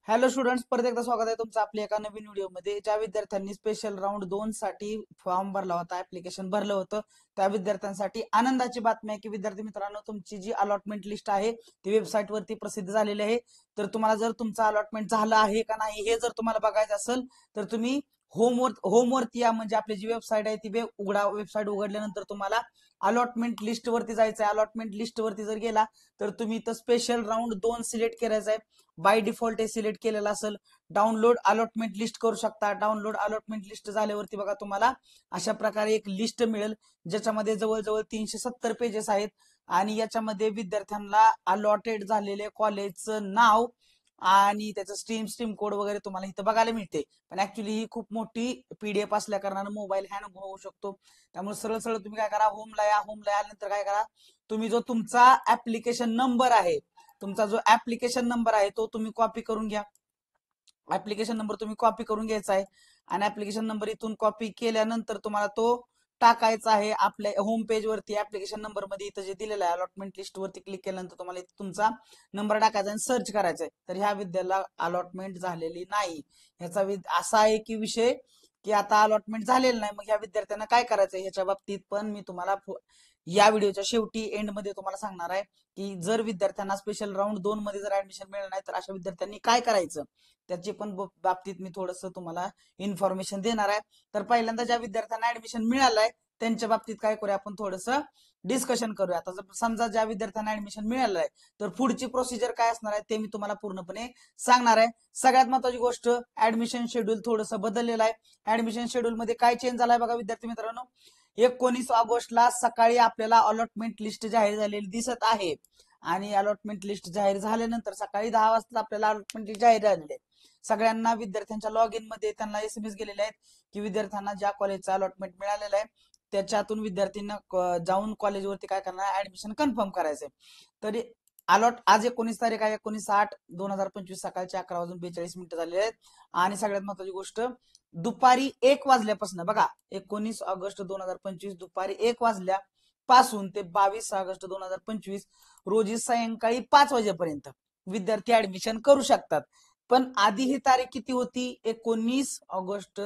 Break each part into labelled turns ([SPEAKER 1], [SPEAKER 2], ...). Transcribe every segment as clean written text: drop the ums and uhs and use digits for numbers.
[SPEAKER 1] Hello students, परत एकदा स्वागत आहे तुमचं आपल्या एका नवीन व्हिडिओमध्ये. ज्या विद्यार्थ्यांनी स्पेशल राऊंड 2 साठी फॉर्म भरला होता, ऍप्लिकेशन भरलं होतं, त्या विद्यार्थ्यांसाठी आनंदाची बातमी आहे की विद्यार्थी मित्रांनो, तुमची जी अलॉटमेंट लिस्ट आहे ती वेबसाईट वरती प्रसिद्ध झालेली आहे. तर तुम्हाला जर तुमचं अलॉटमेंट झालं आहे का नाही हे जर तुम्हाला बघायचं असेल तर तुम्ही होमवरती या, म्हणजे आपली जी वेबसाईट आहे ती उघडा. वेबसाईट उघडल्यानंतर तुम्हाला अलॉटमेंट लिस्ट वरती जायचं आहे. अलॉटमेंट लिस्ट वरती जर गेला तर तुम्ही इथं स्पेशल राऊंड 2 सिलेक्ट करायचं आहे. बाय डिफॉल्ट हे सिलेक्ट केलेलं असेल. डाउनलोड अलॉटमेंट लिस्ट करू शकता. डाउनलोड अलॉटमेंट लिस्ट झाल्यावरती बघा तुम्हाला अशा प्रकारे एक लिस्ट मिळेल, ज्याच्यामध्ये जवळजवळ 370 पेजेस आहेत. आणि याच्यामध्ये विद्यार्थ्यांना अलॉटेड झालेले कॉलेजचं नाव आणि त्याचं स्ट्रीम कोड वगैरे तुम्हाला इथं बघायला मिळते. पण ऍक्च्युली ही खूप मोठी पीडीएफ असल्या कारणानं मोबाईल हँग होऊ शकतो. त्यामुळे सरळ सरळ तुम्ही काय करा, होमला या. होमला आल्यानंतर काय करा, तुम्ही जो तुमचा ऍप्लिकेशन नंबर आहे, तुमचा जो ऍप्लिकेशन नंबर आहे तो तुम्ही कॉपी करून घ्या. ऍप्लिकेशन नंबर तुम्ही कॉपी करून घ्यायचा आहे आणि ऍप्लिकेशन नंबर इथून कॉपी केल्यानंतर तुम्हाला तो टाकायचा आहे आपल्या होम पेज वरती. ऍप्लिकेशन नंबर मध्ये इथं जे दिलेलं आहे अलॉटमेंट लिस्ट वरती क्लिक केल्यानंतर तुम्हाला इथं तुमचा नंबर टाकायचा आणि सर्च करायचा आहे. तर ह्या विद्याला अलॉटमेंट झालेली नाही. ह्याचा असा आहे की विषय की आता अलॉटमेंट झालेलं नाही, मग ह्या विद्यार्थ्यांना काय करायचंय ह्याच्या बाबतीत पण मी तुम्हाला या व्हिडिओच्या शेवटी एंड मध्ये तुम्हाला सांगणार आहे की जर विद्यार्थ्यांना स्पेशल राऊंड 2 मध्ये जर ऍडमिशन मिळालं नाही तर अशा विद्यार्थ्यांनी काय करायचं, त्याची पण बाबतीत मी थोडस तुम्हाला इन्फॉर्मेशन देणार आहे. तर पहिल्यांदा ज्या विद्यार्थ्यांना ऍडमिशन मिळालंय त्यांच्या बाबतीत काय करूया, आपण थोडस डिस्कशन करूया. आता जर समजा ज्या विद्यार्थ्यांना ऍडमिशन मिळालं आहे तर पुढची प्रोसिजर काय असणार आहे ते मी तुम्हाला पूर्णपणे सांगणार आहे. सगळ्यात महत्वाची गोष्ट, ऍडमिशन शेड्यूल थोडंसं बदललेलं आहे. ऍडमिशन शेड्यूल मध्ये काय चेंज झालाय बघा विद्यार्थी मित्रांनो. 19 ऑगस्टला सकाळी आपल्याला अलॉटमेंट लिस्ट जाहीर झालेली दिसत आहे आणि अलॉटमेंट लिस्ट जाहीर झाल्यानंतर सकाळी 10 वाजता आपल्याला अलॉटमेंट लिस्ट जाहीर झालेली आहे. सगळ्यांना विद्यार्थ्यांच्या लॉग इन मध्ये त्यांना एसएमएस गेलेले आहेत की विद्यार्थ्यांना ज्या कॉलेजचा अलॉटमेंट मिळालेला आहे त्याच्यातून विद्यार्थ्यांना जाऊन कॉलेजवरती काय करणार, ऍडमिशन कन्फर्म करायचंय. तरी आज 19 तारीख आहे, 19/8/2025 सकाळचे 11:42 झालेले आहेत. आणि सगळ्यात महत्वाची गोष्ट, दुपारी 1 वाजल्यापासून बघा, 19 ऑगस्ट 2025 दुपारी 1 वाजल्यापासून ते 22 ऑगस्ट 2025 रोजी सायंकाळी 5 वाजेपर्यंत विद्यार्थी ऍडमिशन करू शकतात. पण आधी ही तारीख किती होती, 19 ऑगस्ट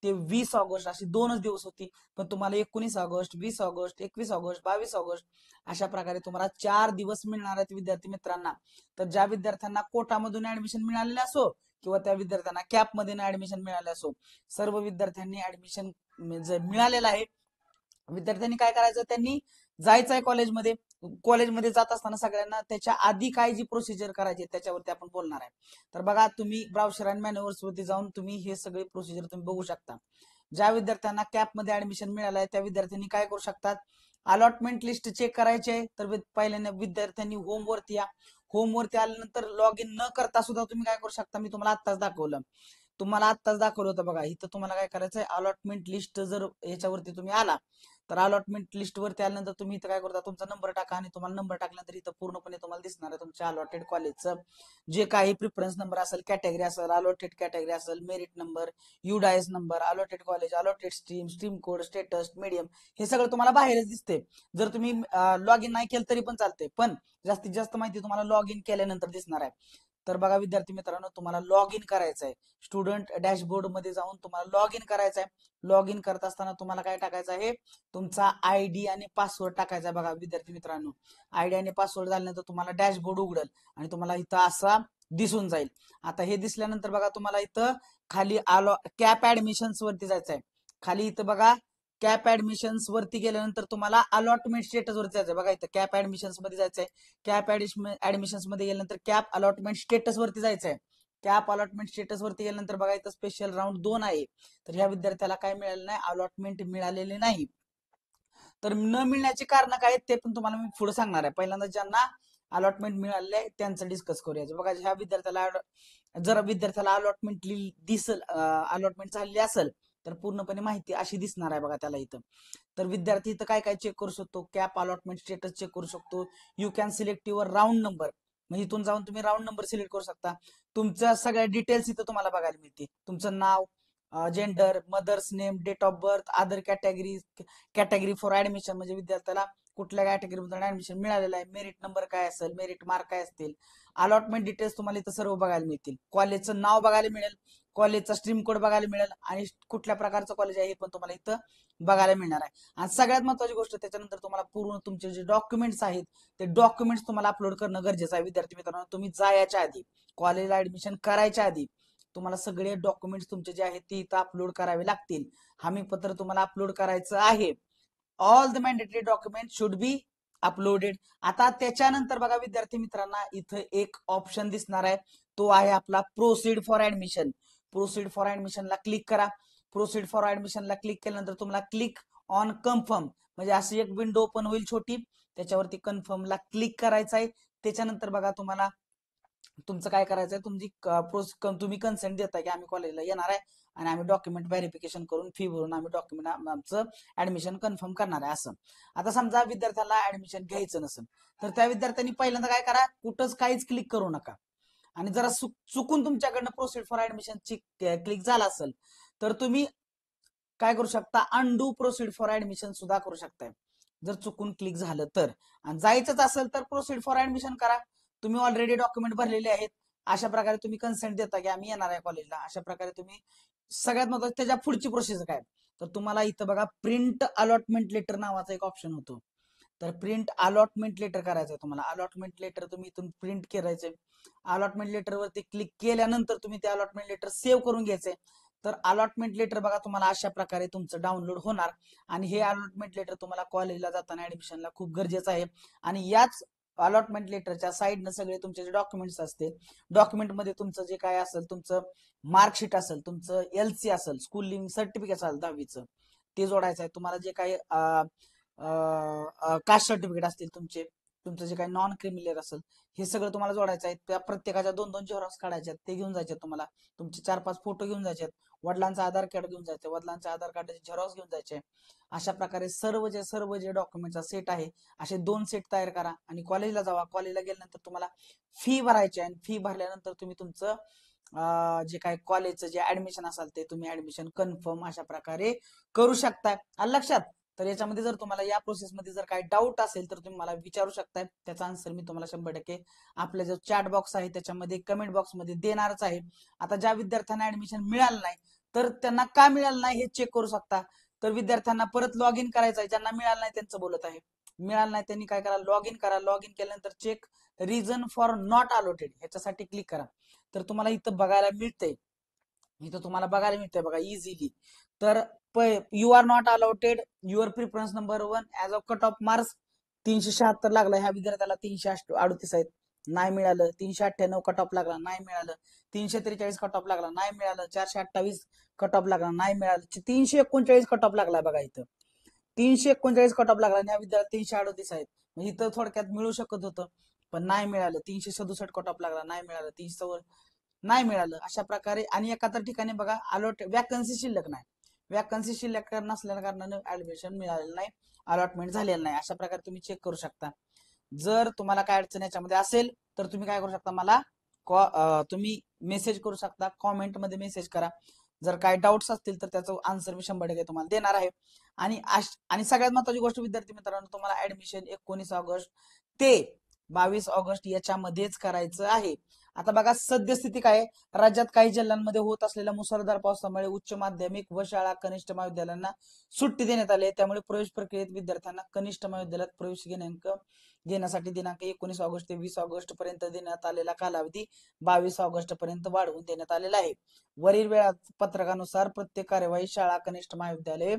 [SPEAKER 1] ते 20 ऑगस्ट अशी 2च दिवस होती. पण तुम्हाला 19 ऑगस्ट, 20 ऑगस्ट, 21 ऑगस्ट, 22 ऑगस्ट अशा प्रकारे तुम्हाला 4 दिवस मिळणार आहेत विद्यार्थी मित्रांना. तर ज्या विद्यार्थ्यांना कोटामधून ऍडमिशन मिळालेले असो किंवा त्या विद्यार्थ्यांना कॅप मध्ये ऍडमिशन मिळाले असो, सर्व विद्यार्थ्यांनी ऍडमिशन जर मिळालेलं आहे, विद्यार्थ्यांनी काय करायचं, त्यांनी जायचं आहे कॉलेजमध्ये. कॉलेजमध्ये जात असताना सगळ्यांना त्याच्या आधी काय जी प्रोसिजर करायची त्याच्यावरती आपण बोलणार आहे. तर बघा, तुम्ही ब्राउझर आणि मॅन्युअल्स वरती जाऊन तुम्ही हे सगळे प्रोसिजर तुम्ही बघू शकता. ज्या विद्यार्थ्यांना कॅप मध्ये ऍडमिशन मिळालं आहे त्या विद्यार्थ्यांनी काय करू शकतात, अलॉटमेंट लिस्ट चेक करायची आहे तर पहिल्यांदा विद्यार्थ्यांनी होमवरती या. होमवरती आल्यानंतर लॉग इन न करता सुद्धा तुम्ही काय करू शकता, मी तुम्हाला आत्ताच दाखवलं होतं बघा. इथं तुम्हाला काय करायचंय, अलॉटमेंट लिस्ट जर याच्यावरती तुम्ही आला तर अलॉटमेंट लिस्ट वरती आल्यानंतर तुम्ही इथं काय करता, तुमचा नंबर टाका आणि तुम्हाला नंबर टाकल्यानंतर इथं पूर्णपणे तुम्हाला दिसणार आहे तुमच्या अलॉटेड कॉलेजचं जे काही प्रिफरन्स नंबर असेल, कॅटेगरी असेल, अलॉटेड कॅटेगरी असेल, merit number, UDISE number, allotted college, allotted stream code, status, medium, हे सगळं तुम्हाला बाहेरच दिसते. जर तुम्ही लॉग इन नाही केलं तरी पण चालते, पण जास्तीत जास्त माहिती तुम्हाला लॉग इन केल्यानंतर दिसणार आहे. तर बघा विद्यार्थी मित्रांनो, तुम्हाला लॉग इन करायचं आहे. स्टुडंट डॅशबोर्ड मध्ये जाऊन तुम्हाला लॉग इन करायचं आहे. लॉग इन करत असताना तुम्हाला काय टाकायचं आहे, तुमचा आयडी आणि पासवर्ड टाकायचा आहे. बघा विद्यार्थी मित्रांनो, आयडी आणि पासवर्ड झाल्यानंतर तुम्हाला डॅशबोर्ड उघडेल आणि तुम्हाला इथं असा दिसून जाईल. आता हे दिसल्यानंतर बघा तुम्हाला इथं खाली आलो कॅप ऍडमिशन्स वरती जायचं आहे. खाली इथं बघा कॅप ऍडमिशन्स वरती गेल्यानंतर तुम्हाला अलॉटमेंट स्टेटस वरती जायचं. बघा इथं कॅप ऍडमिशन्स मध्ये जायचंय. कॅप ऍडमिशन्स मध्ये गेल्यानंतर कॅप अलॉटमेंट स्टेटस वरती जायचंय. कॅप अलॉटमेंट स्टेटस वरती गेल्यानंतर बघा इथं स्पेशल राऊंड 2 आहे. तर ह्या विद्यार्थ्याला काय मिळालं नाही, अलॉटमेंट मिळालेले नाही. तर न मिळण्याची कारण काय ते पण तुम्हाला मी पुढे सांगणार आहे. पहिल्यांदा ज्यांना अलॉटमेंट मिळाले आहे त्यांचं डिस्कस करूया. बघा, ह्या विद्यार्थ्याला जर विद्यार्थ्याला अलॉटमेंट दिसल, अलॉटमेंट झालेली असेल तर पूर्णपणे माहिती अशी दिसणार आहे बघा त्याला इथं. तर विद्यार्थी इथं काय काय चेक करू शकतो, कॅप अलॉटमेंट स्टेटस चेक करू शकतो. You can select your round number, म्हणजे इथून जाऊन तुम्ही राऊंड नंबर सिलेक्ट करू शकता. तुमच्या सगळ्या डिटेल्स इथं तुम्हाला बघायला मिळते. तुमचं नाव, gender, mother's name, date of birth, other category for admission, म्हणजे विद्यार्थ्याला कुठल्या कॅटेगरीमध्ये ऍडमिशन मिळालेलं आहे, मेरिट नंबर काय असेल, मेरिट मार्क काय असतील, अलॉटमेंट डिटेल्स तुम्हाला इथं सर्व बघायला मिळतील. कॉलेजचं नाव बघायला मिळेल, कॉलेजचा स्ट्रीम कोड बघायला मिळेल आणि कुठल्या प्रकारचं कॉलेज आहे हे पण तुम्हाला इथं बघायला मिळणार आहे. आणि सगळ्यात महत्वाची गोष्ट त्याच्यानंतर तुम्हाला पूर्ण तुमचे जे डॉक्युमेंट्स आहेत ते डॉक्युमेंट्स तुम्हाला अपलोड करणं गरजेचं आहे. विद्यार्थी मित्रांनो, तुम्ही जायच्या आधी, कॉलेजला ऍडमिशन करायच्या आधी तुम्हाला सगळे डॉक्युमेंट्स तुमचे जे आहेत ते इथं अपलोड करावे लागतील. हमीपत्र तुम्हाला अपलोड करायचं आहे. All the mandatory document should be uploaded. आता त्याच्यानंतर बघा विद्यार्थी मित्रांना इथं एक ऑप्शन दिसणार आहे, तो आहे आपला proceed for admission. Proceed for ऍडमिशनला क्लिक करा. प्रोसीड फॉर ऍडमिशनला क्लिक केल्यानंतर तुम्हाला क्लिक ऑन कन्फर्म म्हणजे अशी एक विंडो ओपन होईल छोटी, त्याच्यावरती कन्फर्मला क्लिक करायचं आहे. त्याच्यानंतर बघा तुम्हाला तुमचं काय करायचं आहे, तुम्ही कन्सेंट देताय की आम्ही कॉलेजला येणार आहे आणि आम्ही डॉक्युमेंट व्हेरिफिकेशन करून फी भरून आम्ही डॉक्युमेंट आमचं ऍडमिशन कन्फर्म करणार आहे असं. आता समजा विद्यार्थ्याला ऍडमिशन घ्यायचं नसेल तर त्या विद्यार्थ्यांनी पहिल्यांदा काय करा, कुठंच काहीच क्लिक करू नका. आणि जरा चुकून तुमच्याकडनं प्रोसीड फॉर ऍडमिशनची क्लिक झाला असेल तर तुम्ही काय करू शकता, अनडू प्रोसीड फॉर ऍडमिशन सुद्धा करू शकताय जर चुकून क्लिक झालं तर. आणि जायचंच असेल तर प्रोसीड फॉर ऍडमिशन करा. तुम्ही ऑलरेडी डॉक्युमेंट भरलेले आहेत, अशा प्रकारे तुम्ही कन्सेंट देता की आम्ही येणार आहे कॉलेजला, अशा प्रकारे तुम्ही. सगळ्यात महत्त्वाचं त्याच्या पुढची प्रोसेस काय, तर तुम्हाला इथं बघा प्रिंट अलॉटमेंट लेटर नावाचा एक ऑप्शन होतो. तर प्रिंट अलॉटमेंट लेटर करायचं आहे तुम्हाला. अलॉटमेंट लेटर तुम्ही इथून प्रिंट करायचंय. अलॉटमेंट लेटरवरती क्लिक केल्यानंतर तुम्ही ते अलॉटमेंट लेटर सेव्ह करून घ्यायचंय. तर अलॉटमेंट लेटर बघा तुम्हाला अशा प्रकारे तुमचं डाउनलोड होणार आणि हे अलॉटमेंट लेटर तुम्हाला कॉलेजला जाताना ऍडमिशनला खूप गरजेचं आहे. आणि याच अलॉटमेंट लेटरच्या साईडनं सगळे तुमचे जे डॉक्युमेंट्स असते, डॉक्युमेंटमध्ये तुमचं जे काय असेल, तुमचं मार्कशीट असेल, तुमचं LC असेल, स्कूल लिव्हिंग सर्टिफिकेट असेल 10वीचं, ते जोडायचं आहे. तुम्हाला जे काही कास्ट सर्टिफिकेट असतील तुमचे, तुमचं जे काही नॉन क्रिमिनल असेल, हे सगळं तुम्हाला जोडायचं आहे. त्या प्रत्येकाच्या 2-2 झेरॉक्स काढायचे आहेत, ते घेऊन जायचे तुम्हाला. तुमचे 4-5 फोटो घेऊन जायचे. वडिलांचं आधार कार्ड घेऊन जायचे, वडिलांच्या आधार कार्डाचे झेरॉक्स घेऊन जायचे. अशा प्रकारे सर्व जे डॉक्युमेंटचा सेट आहे, असे 2 सेट तयार करा आणि कॉलेजला जावा. कॉलेजला गेल्यानंतर तुम्हाला फी भरायची आहे आणि फी भरल्यानंतर तुम्ही तुमचं जे काही कॉलेजचं जे ऍडमिशन असाल ते तुम्ही ऍडमिशन कन्फर्म अशा प्रकारे करू शकता. आलं लक्षात? तर याच्यामध्ये जर तुम्हाला या प्रोसेसमध्ये जर काही डाऊट असेल तर तुम्ही मला विचारू शकताय. त्याचा आन्सर मी तुम्हाला 100% आपला जो चॅट बॉक्स आहे त्याच्यामध्ये कमेंट बॉक्समध्ये देणारच आहे. आता ज्या विद्यार्थ्यांना ऍडमिशन मिळालं नाही तर त्यांना का मिळालं नाही हे चेक करू शकता. तर विद्यार्थ्यांना परत लॉग इन करायचं आहे. ज्यांना मिळालं नाही त्यांचं बोलत आहे. मिळालं नाही त्यांनी काय करा, लॉग इन करा. लॉग इन केल्यानंतर check reason for not allotted ह्याच्यासाठी क्लिक करा. तर तुम्हाला इथं बघायला मिळतंय, इथं तुम्हाला बघायला मिळतंय बघा इझिली. तर you are not allotted your preference number 1 as of cut off marks 376 लागला. ह्या विद्यार्थ्याला 338 आहेत, नाही मिळालं. 398 कट ऑफ लागला, नाही मिळालं. 343 कट ऑफ लागला, नाही मिळालं. 428 कट ऑफ लागला, नाही मिळालं. 339 कट ऑफ लागला बघा इथं. 339 कट ऑफ लागला आणि या विद्यार्थी 338 आहेत. म्हणजे इथं थोडक्यात मिळू शकत होतं पण नाही मिळालं. 367 कट ऑफ लागला, नाही मिळालं. 300 नाही मिळालं. अशा प्रकारे आणि एखाद्या ठिकाणी बघा अलॉट वॅकन्सी शिल्लक नाही, वॅकन्सी शिल्लक नसल्या कारणाने ऍडमिशन मिळालेलं नाही, अलॉटमेंट झालेलं नाही. अशा प्रकारे तुम्ही चेक करू शकता. जर तुम्हाला काय अडचण याच्यामध्ये असेल तर तुम्ही काय करू शकता, मला तुम्ही मेसेज करू शकता, कॉमेंट मध्ये मेसेज करा. जर काय डाऊट्स असतील तर त्याचं आन्सर मी 100% तुम्हाला देणार आहे. आणि सगळ्यात महत्वाची गोष्ट विद्यार्थी मित्रांनो, तुम्हाला ऍडमिशन 19 ऑगस्ट ते 22 ऑगस्ट याच्यामध्येच करायचं आहे. आता बघा सद्यस्थिती काय, राज्यात काही जिल्ह्यांमध्ये होत असलेल्या मुसळधार पावसामुळे उच्च माध्यमिक व शाळा कनिष्ठ महाविद्यालयांना सुट्टी देण्यात आली आहे. त्यामुळे प्रवेश प्रक्रियेत विद्यार्थ्यांना कनिष्ठ महाविद्यालयात प्रवेश घेण्यासाठी दिनांक 19 ऑगस्ट ते 20 ऑगस्ट पर्यंत देण्यात आलेला कालावधी 22 ऑगस्ट पर्यंत वाढवून देण्यात आलेला आहे. वरील वेळापत्रकानुसार प्रत्येक कार्यवाही शाळा कनिष्ठ महाविद्यालय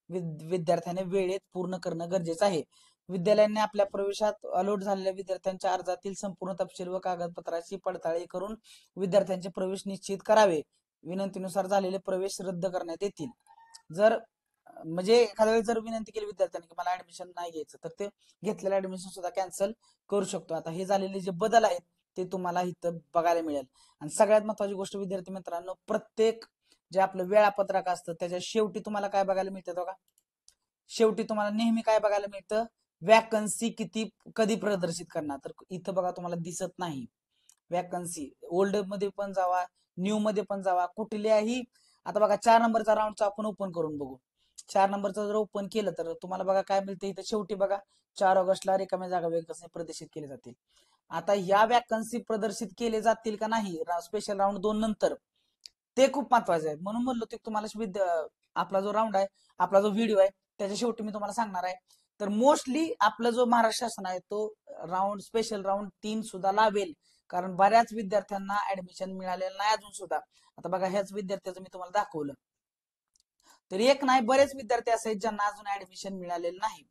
[SPEAKER 1] विद्यार्थ्याने वेळेत पूर्ण करणं गरजेचं आहे. विद्यालयांनी आपल्या प्रवेशात अलॉट झालेल्या विद्यार्थ्यांच्या अर्जातील संपूर्ण तपशील व कागदपत्राची पडताळणी करून विद्यार्थ्यांचे प्रवेश निश्चित करावे. विनंतीनुसार झालेले प्रवेश रद्द करण्यात येतील. जर म्हणजे एखाद्या वेळेस जर विनंती केली विद्यार्थ्यांनी की मला ऍडमिशन नाही घ्यायचं तर ते घेतलेलं ऍडमिशन सुद्धा कॅन्सल करू शकतो. आता हे झालेले जे बदल आहेत ते तुम्हाला इथं बघायला मिळेल. आणि सगळ्यात महत्वाची गोष्ट विद्यार्थी मित्रांनो, प्रत्येक जे आपलं वेळापत्रक असतं त्याच्या शेवटी तुम्हाला काय बघायला मिळतं बघा, शेवटी तुम्हाला नेहमी काय बघायला मिळतं, वॅकन्सी किती कधी प्रदर्शित करणार. तर इथं बघा तुम्हाला दिसत नाही वॅकन्सी. ओल्ड मध्ये पण जावा, न्यू मध्ये पण जावा, कुठल्याही. आता बघा 4 नंबरचा राऊंडचा आपण ओपन करून बघू. 4 नंबरचं जर ओपन केलं तर तुम्हाला बघा काय मिळतं इथं शेवटी बघा 4 ऑगस्टला रिकाम्या जागा वॅकन्सी प्रदर्शित केल्या जातील. आता ह्या वॅकन्सी प्रदर्शित केले जातील का नाही स्पेशल राऊंड 2 नंतर, ते खूप महत्वाचे आहेत. म्हणून म्हणलो ते तुम्हाला आपला जो राऊंड आहे, आपला जो व्हिडिओ आहे, त्याच्या शेवटी मी तुम्हाला सांगणार आहे. तर मोस्टली आपला जो महाराष्ट्र शासन आहे तो स्पेशल राऊंड 3 सुद्धा लावेल, कारण बऱ्याच विद्यार्थ्यांना ऍडमिशन मिळालेलं नाही अजून सुद्धा. आता बघा ह्याच विद्यार्थ्याचं मी तुम्हाला दाखवलं, तर एक नाही बरेच विद्यार्थी असे आहेत ज्यांना अजून ऍडमिशन मिळालेलं नाही.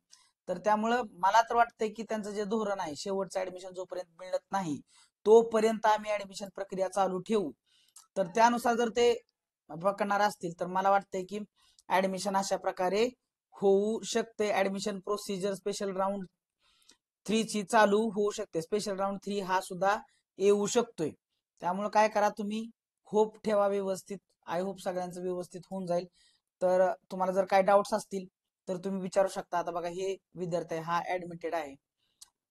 [SPEAKER 1] तर त्यामुळं मला तर वाटतंय की त्यांचं जे धोरण आहे, शेवटचं ऍडमिशन जोपर्यंत मिळत नाही तोपर्यंत आम्ही ऍडमिशन प्रक्रिया चालू ठेवू. तर त्यानुसार जर ते पकडणार असतील तर मला वाटतंय की ऍडमिशन अशा प्रकारे होऊ शकते. ऍडमिशन प्रोसिजर स्पेशल राऊंड 3 ची चालू होऊ शकते. स्पेशल राऊंड 3 हा सुद्धा येऊ शकतोय. त्यामुळे काय करा, तुम्ही होप ठेवा व्यवस्थित. आय होप सगळ्यांचं व्यवस्थित होऊन जाईल. तर तुम्हाला जर काय डाऊट्स असतील तर तुम्ही विचारू शकता. आता बघा हे विद्यार्थी आहे, हा ऍडमिटेड आहे.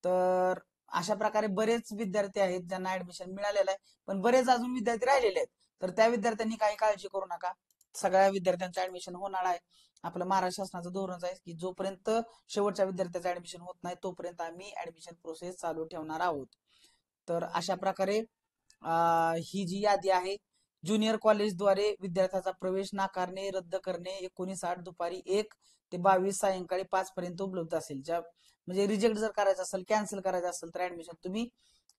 [SPEAKER 1] तर अशा प्रकारे बरेच विद्यार्थी आहेत ज्यांना ऍडमिशन मिळालेलं आहे, पण बरेच अजून विद्यार्थी राहिलेले आहेत. तर त्या विद्यार्थ्यांनी काही काळजी करू नका, सगळ्या विद्यार्थ्यांचं ऍडमिशन होणार आहे. आपलं महाराष्ट्र शासनाचं धोरणच आहे की जोपर्यंत शेवटच्या विद्यार्थ्याचं ऍडमिशन होत नाही तोपर्यंत आम्ही ऍडमिशन प्रोसेस चालू ठेवणार आहोत. तर अशा प्रकारे ही जी यादी आहे, ज्युनियर कॉलेजद्वारे विद्यार्थ्याचा प्रवेश नाकारणे रद्द करणे 19/8 दुपारी 1 ते 22 सायंकाळी 5 पर्यंत उपलब्ध असेल. म्हणजे रिजेक्ट जर करायचं असेल, कॅन्सल करायचं असेल तर ऍडमिशन तुम्ही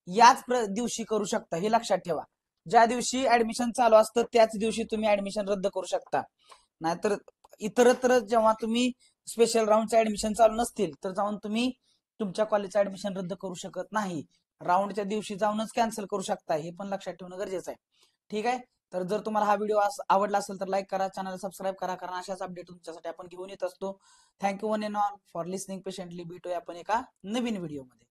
[SPEAKER 1] याच दिवशी करू शकता, हे लक्षात ठेवा. ज्या दिवशी ऍडमिशन चालू असतं त्याच दिवशी तुम्ही ऍडमिशन रद्द करू शकता. नाहीतर इतरत्र जेव्हा तुम्ही स्पेशल राऊंडचं ऍडमिशन चालू नसतील तर जाऊन तुम्ही तुमच्या कॉलेजचं ऍडमिशन रद्द करू शकत नाही. राऊंडच्या दिवशी जाऊनच कॅन्सल करू शकता, हे पण लक्षात ठेवणं गरजेचं आहे. ठीक आहे. तर जर तुम्हाला हा व्हिडिओ आवडला असेल तर लाईक करा, चॅनल सबस्क्राईब करा, कारण अशाच अपडेट तुमच्यासाठी आपण घेऊन येत असतो. Thank you one and all for listening patiently. भेटूया आपण एका नवीन व्हिडिओमध्ये.